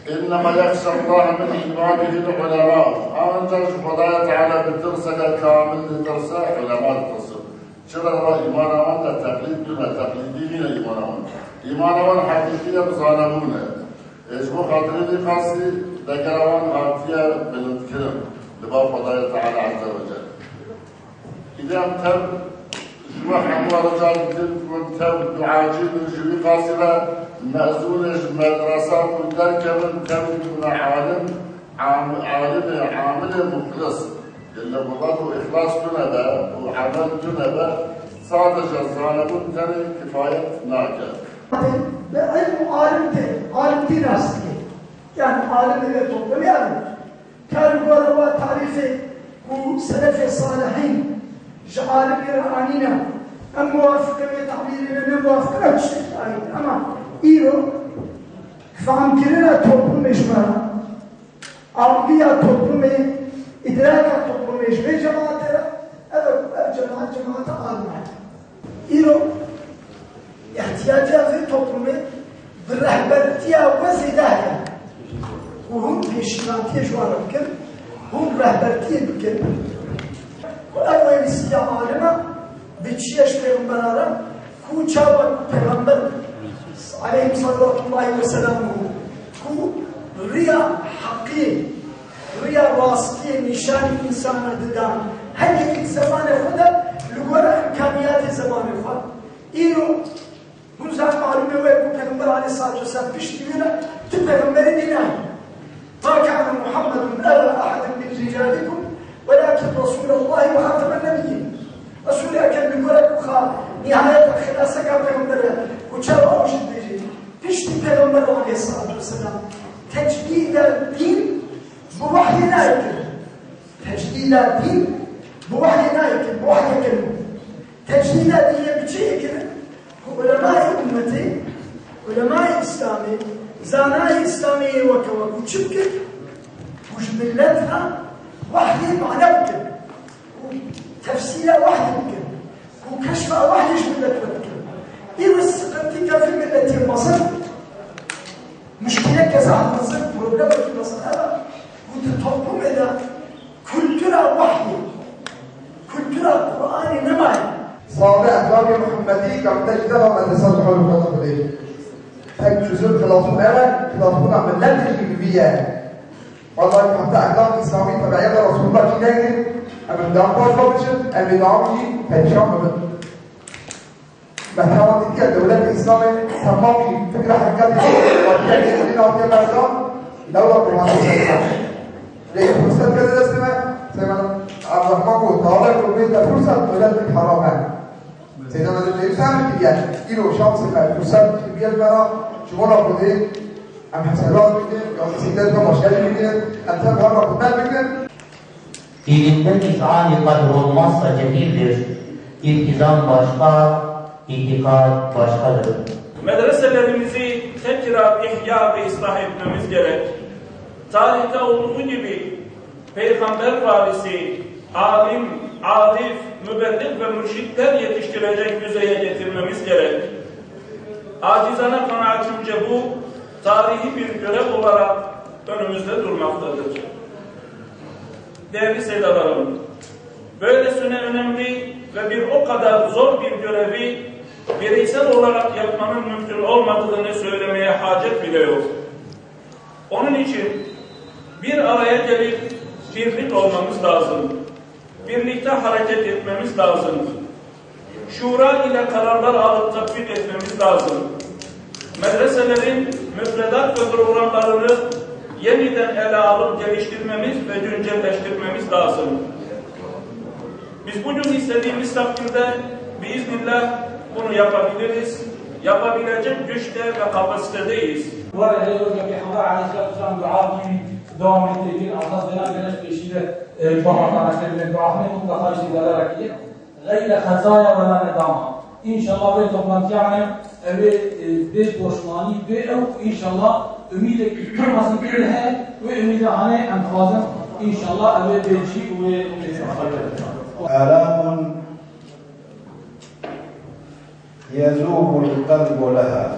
إنما يخشى الله من عباده العلماء. أنت خدای تعالی بترسك كامل لترسى علماء ترسى. چرا إيمانهم تقليد دون تقليدين إيمانهم. إيمانهم حقيقية بزانمونه. إجماع خاطري خاصي ذكرهم عاتية بالذكر لباب خدای تعالی عز وجل. إذا تم جوا حموا رجال الدين كنت دعاجين وجوي قاصرة مأذون مدرسة ودرك من كم عامل مخلص إلا بضاعه إخلاص جنبه وعمل جنبه صادق الظالمون ترى كفاية ناجح. عالم دين أصلي يعني عالم اللي تقول يعني كان هو تعريفه وسلف الصالحين عالم إيرانينا الموافقة بتعبيرنا الموافقة بشيء أما إيرو فهم كلنا توبون مجمع عربية توبون إدراكة توبون مجمع جماعة جماعة عالمة إيرو احتياجها في توبون بالرهبرتية وزداية وهم بيشمانتية جوانا بكل هم رهبرتية بكل وأول سيا عالمة بتشيش پیغمبران کو چاوت پیغمبر علیه صلوات الله وسلامه کو ریا حقی ریا واسطی نشان انسان دادن هر یک زمان خدا لگور امکانیات زمان خود اینو منزل معلومه و پیغمبر علیه صلوات و سلام پیش میره تو پیغمبر دینه ما كان محمد أبا أحد من رجالكم ولكن رسول الله وخاتم النبيين رسول أكل بقولك وخا نهاية الخلاصة كان پیغمبر وشاو أوش بيجي فيش پیغمبر عليه الصلاة والسلام تجديد الدين بوحي نايكل تجديد الدين بوحي نايكل بوحي كلمة تجديد الدين بشيء كده علماء أمتي علماء إسلامي زاناي إسلامي وكوكو شبكة وش ملتها وحي معنوكل تفسير واحد يمكن وكشف واحد يشمل التوكل إيه السقطية في ملة مصر مشكلة كذا مصر بروبلم في مصر هذا وتطبق إلى كلتنا وحي كلتنا قرآن نماي صالح أخلاق محمدي كم تجدها مدرسة الحلول الفضلية تجزء خلاصنا خلاصنا من لا تجي بيها والله حتى أخلاق إسلامي تبعية رسول الله كنيجي أمن دام باش بابشن أمن دامي هنشام من محتوى دیگر دولت اسلام تمامی فکر حرکت وقتی که این آتیه مردم دولت پرمانه شد. لیکن فرصت کده دست من سیمان عبدالرحمن گفت دولت رو بید فرصت دولت حرامه. سیدان از دیگه دیگر اینو شانس من فرصت بیاد برا شما را بوده هم حسابات میگه یا سیدت با مشکلی میگه انتر با را خودت میگه. Dilinden izani kadar olmazsa cehildir. İltizam başka, itikad başkadır. Medreselerimizi tekrar ihya ve ıslah etmemiz gerek. Tarihte olduğu gibi Peygamber varisi, alim, arif, mübellik ve mürşitler yetiştirecek düzeye getirmemiz gerek. Acizane kanaatimce bu tarihi bir görev olarak önümüzde durmaktadır. Değerli sevdalarım, böylesine önemli ve bir o kadar zor bir görevi bireysel olarak yapmanın mümkün olmadığını söylemeye hacet bile yok. Onun için bir araya gelip birlik olmamız lazım. Birlikte hareket etmemiz lazım. Şura ile kararlar alıp tatbik etmemiz lazım. Medreselerin müfredat ve programlarını yeniden ele alıp geliştirmemiz ve güncelleştirmemiz lazım. Biz bugün istediğimiz takdirde biiznillah bunu yapabiliriz. Yapabilecek güçte ve kapasitedeyiz. Bu arada Peygamber Aleyhisselam dua gibi devam ettiği Allah'tan gelen peşinde baharlara kelime duasını mutlaka istediler ki gayre hazaya ve la nedama. İnşallah ve toplantı yani ve beş boşluğunu ve inşallah ümide kırmasın kırhe ve ümide hani enfazın inşallah ve beşi ve آلام يذوب القلب لها